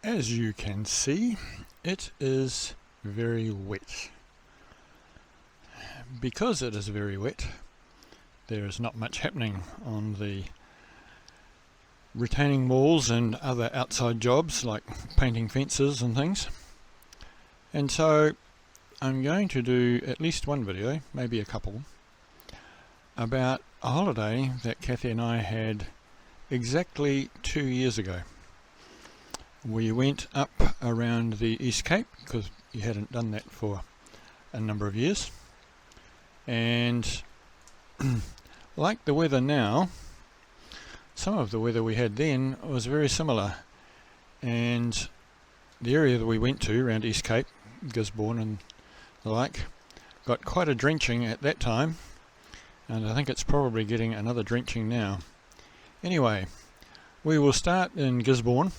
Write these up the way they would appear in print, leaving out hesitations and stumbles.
As you can see, it is very wet. Because it is very wet, there is not much happening on the retaining walls and other outside jobs like painting fences and things. And so I'm going to do at least one video, maybe a couple, about a holiday that Kathy and I had exactly 2 years ago. We went up around the East Cape because you hadn't done that for a number of years, and like the weather now, some of the weather we had then was very similar, and the area that we went to around East Cape, Gisborne and the like, got quite a drenching at that time, and I think it's probably getting another drenching now. Anyway, we will start in Gisborne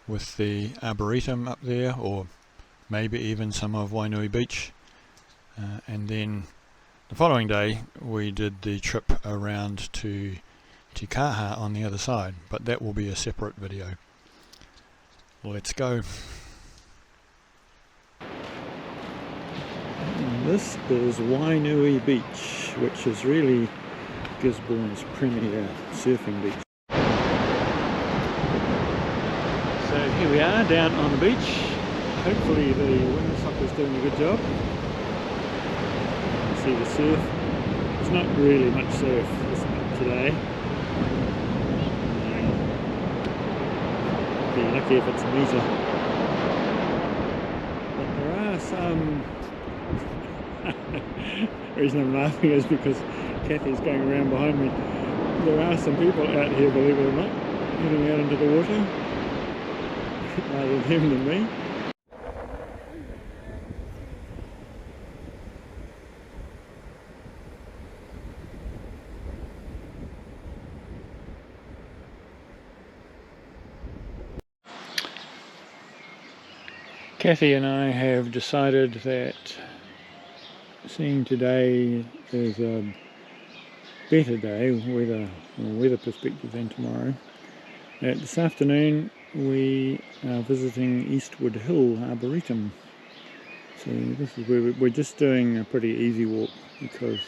with the Arboretum up there, or maybe even some of Wainui Beach, and then the following day we did the trip around to Te Kaha on the other side, but that will be a separate video. Let's go. This is Wainui Beach, which is really Gisborne's premier surfing beach. So here we are down on the beach. Hopefully the windsock is doing a good job. You can see the surf. It's not really much surf today. Be lucky if it's a metre. But there are some... The reason I'm laughing is because Kathy's going around behind me. There are some people out here, believe it or not, heading out into the water. Rather him than me. Kathy and I have decided that seeing today is a better day, weather perspective, than tomorrow. This afternoon we are visiting Eastward Hill Arboretum. So this is where we're just doing a pretty easy walk because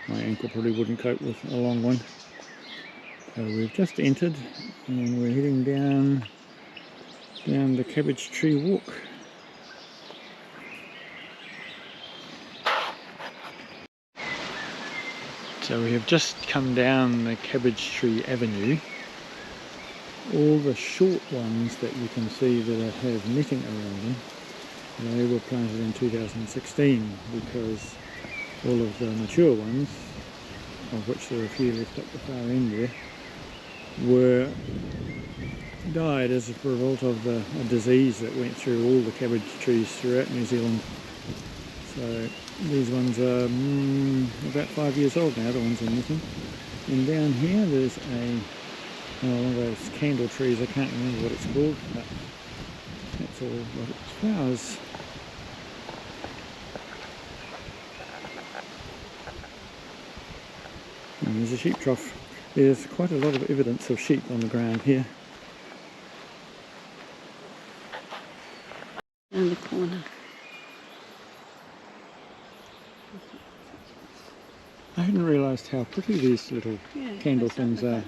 my ankle probably wouldn't cope with a long one. So we've just entered and we're heading down the Cabbage Tree Walk. So we have just come down the Cabbage Tree Avenue. All the short ones that you can see that have netting around them, they were planted in 2016 because all of the mature ones, of which there are a few left up the far end there, were died as a result of a disease that went through all the cabbage trees throughout New Zealand. So these ones are about 5 years old now, the ones in netting. And down here there's one of those candle trees, I can't remember what it's called, but that's all what its flowers. And there's a sheep trough. There's quite a lot of evidence of sheep on the ground here. In the corner. I hadn't realised how pretty these little candle things are.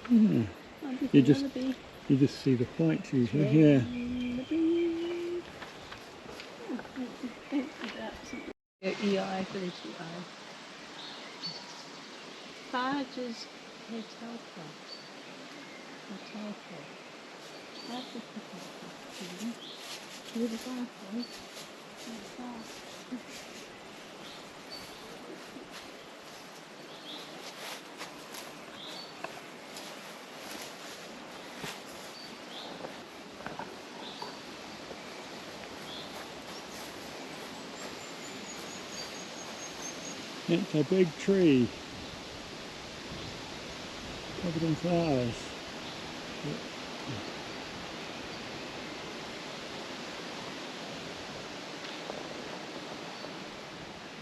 Yeah. You just see the white usually. Yeah. EI for the GI. Farges Hotel Club. Hotel Club. That's the hotel. With the bathroom. It's a big tree, covered in flowers.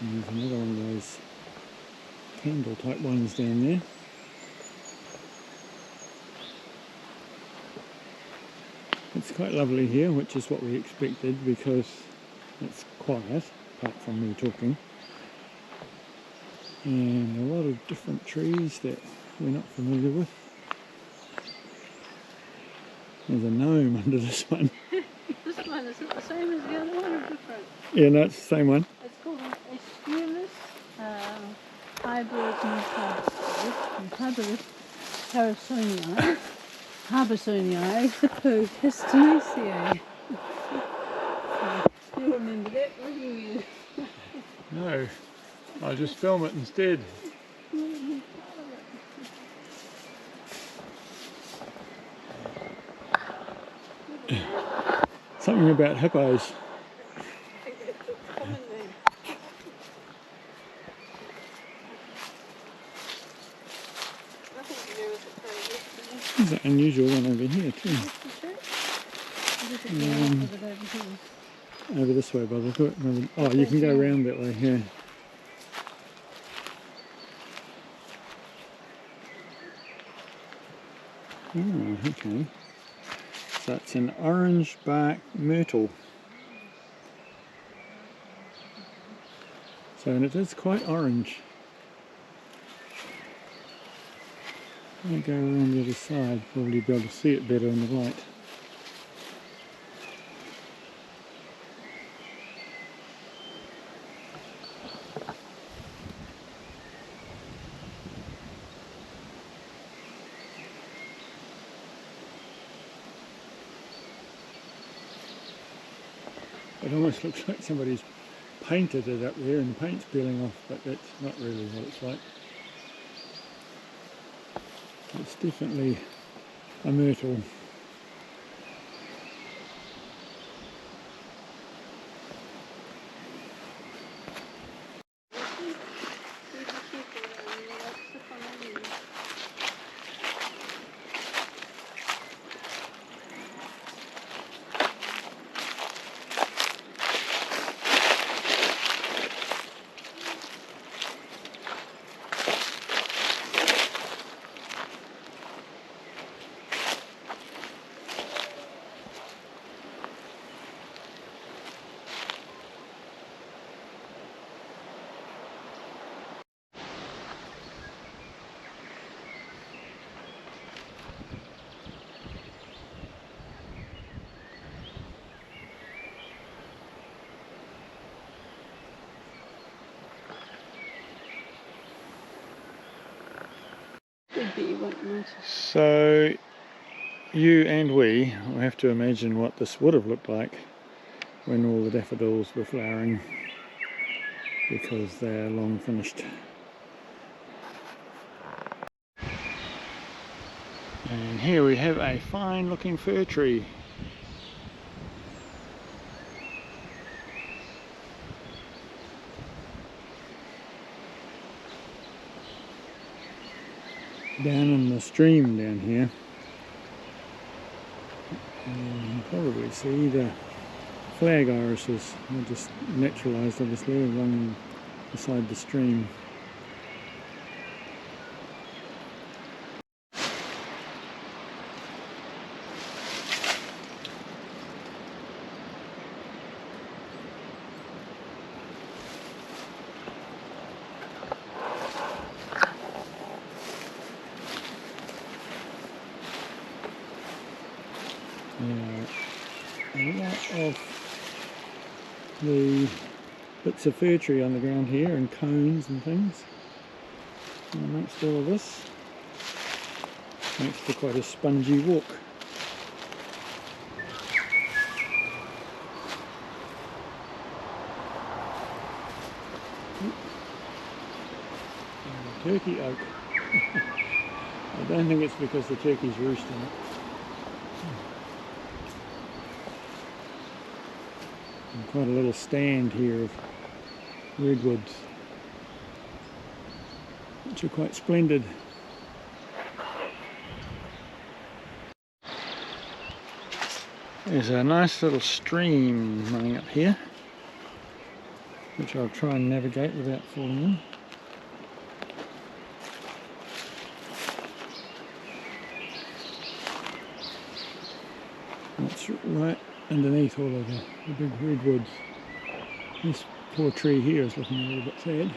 And there's another one of those candle type ones down there. It's quite lovely here, which is what we expected because it's quiet, apart from me talking. And a lot of different trees that we're not familiar with. There's a gnome under this one. This one, is it the same as the other one or different? Yeah, no, it's the same one. It's called Eastward Hybrid Harrisoniae Histinaceae. You remember that, wouldn't you? No, I'll just film it instead. Something about hippos. There's an unusual one over here too. Over this way, brother. Oh, you can go around that way, yeah. Oh, okay. So it's an orange bark myrtle. So, and it is quite orange. I'll go around the other side, probably be able to see it better in the light. It almost looks like somebody's painted it up there and the paint's peeling off, but that's not really what it's like. It's definitely a myrtle. So you and we will have to imagine what this would have looked like when all the daffodils were flowering, because they are long finished. And here we have a fine looking fir tree. Down in the stream down here, and you can probably see the flag irises. They're just naturalised obviously along beside the stream. A lot of the bits of fir tree on the ground here and cones and things. And amongst all of this, makes for quite a spongy walk. And turkey oak. I don't think it's because the turkeys roost in it. And quite a little stand here of redwoods, which are quite splendid. There's a nice little stream running up here, which I'll try and navigate without falling in. It's It's right underneath all of the big redwoods. This poor tree here is looking a little bit sad.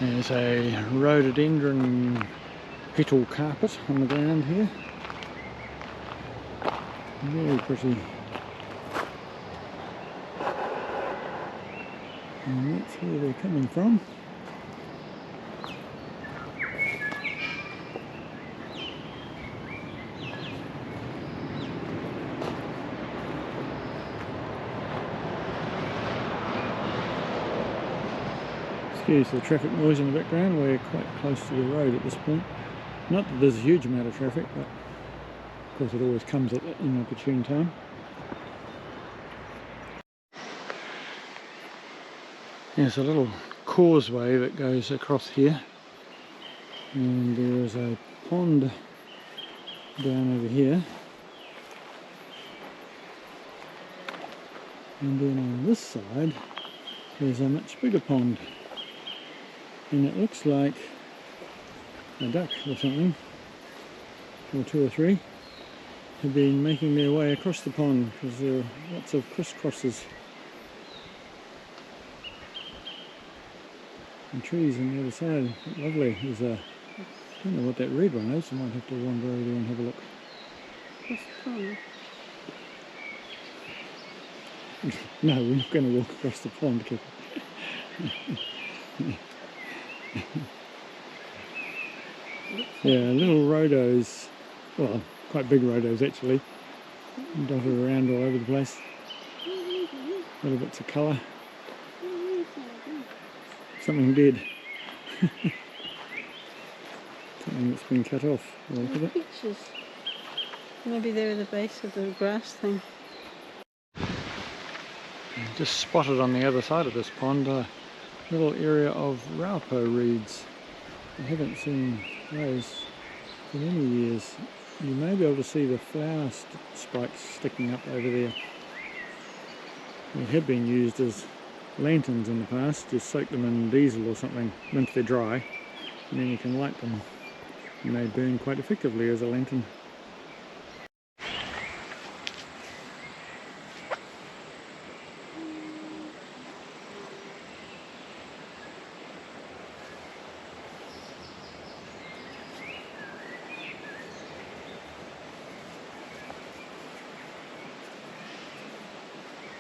There's a rhododendron petal carpet on the ground here. Very pretty. And that's where they're coming from. Excuse the traffic noise in the background, we're quite close to the road at this point. Not that there's a huge amount of traffic, but of course it always comes at an opportune time. There's a little causeway that goes across here, and there is a pond down over here, and then on this side there's a much bigger pond. And it looks like a duck or something, or two or three, have been making their way across the pond because there are lots of crisscrosses and trees on the other side. Lovely. There's a, I don't know what that red one is, I might have to wander over there and have a look. What's the pond? No, we're not going to walk across the pond, Kip. Yeah, little rhodos, well, quite big rhodos actually, dotted around all over the place. Little bits of colour. Something dead. Something that's been cut off. Look at it. Pictures. Maybe they're at the base of the grass thing. Just spotted on the other side of this pond a little area of raupo reeds. I haven't seen those for many years. You may be able to see the flower spikes sticking up over there. They have been used as lanterns in the past. Just soak them in diesel or something once they're dry, and then you can light them, and they burn quite effectively as a lantern.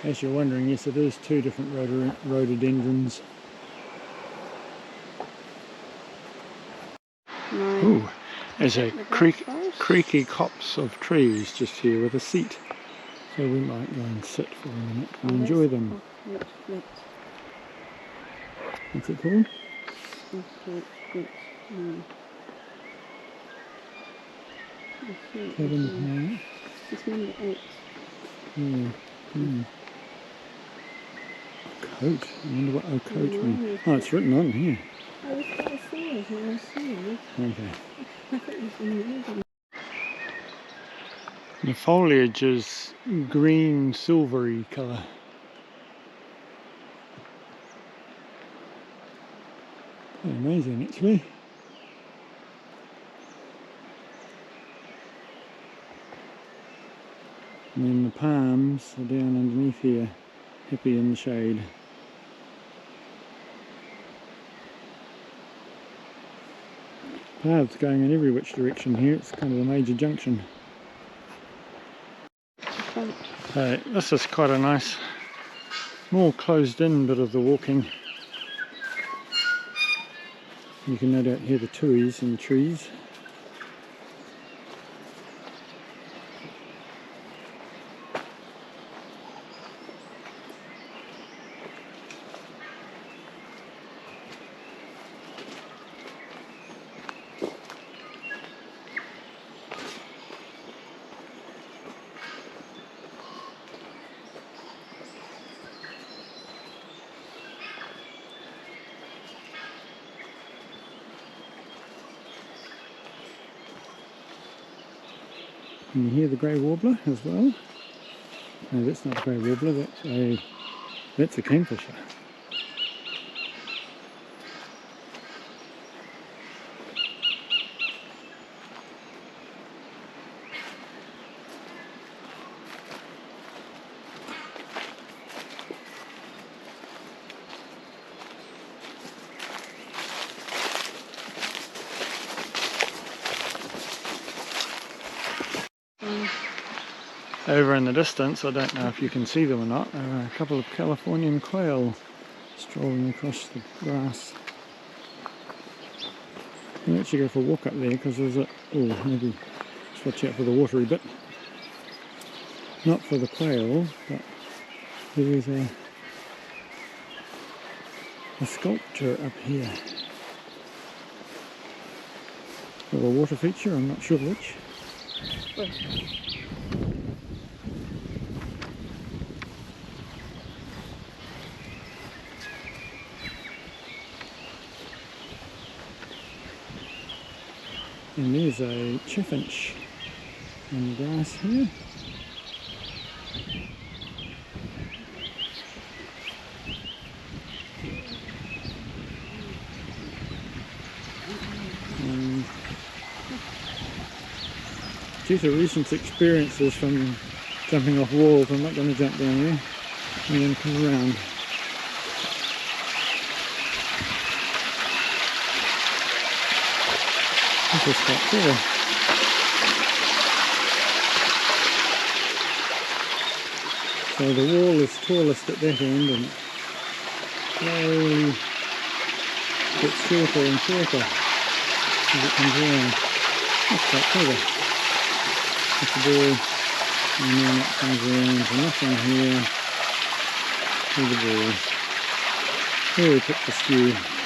As you're wondering, yes, it is two different rhododendrons. Ooh, there's a creaky copse of trees just here with a seat. So we might go and sit for a minute and enjoy them. What's it called? Cabin. It's number 8. Yeah. Hmm. Coat. I wonder what coat means. Oh, it's written on here. I was going to see it, and I see it. Okay. I thought it was in the The foliage is green silvery colour. Quite amazing actually. And then the palms are down underneath here, happy in the shade. Paths going in every which direction here, it's kind of a major junction. So this is quite a nice, more closed in bit of the walking. You can no doubt hear the tuis in the trees. Can you hear the grey warbler as well? No, that's not a grey warbler, that's a kingfisher. Over in the distance, I don't know if you can see them or not, there are a couple of Californian quail strolling across the grass. I'll actually go for a walk up there because there's maybe just watch out for the watery bit. Not for the quail, but there is a sculpture up here. Or a water feature, I'm not sure which. And there's a chaffinch on the grass here. Due to recent experiences from jumping off walls, I'm not going to jump down there. I'm going to come around. This is quite cool. So the wall is tallest at that end and slowly gets shorter and shorter as it comes around. That's quite clever. That's the ball, and then it comes around to nothing here to the ball. Very picturesque.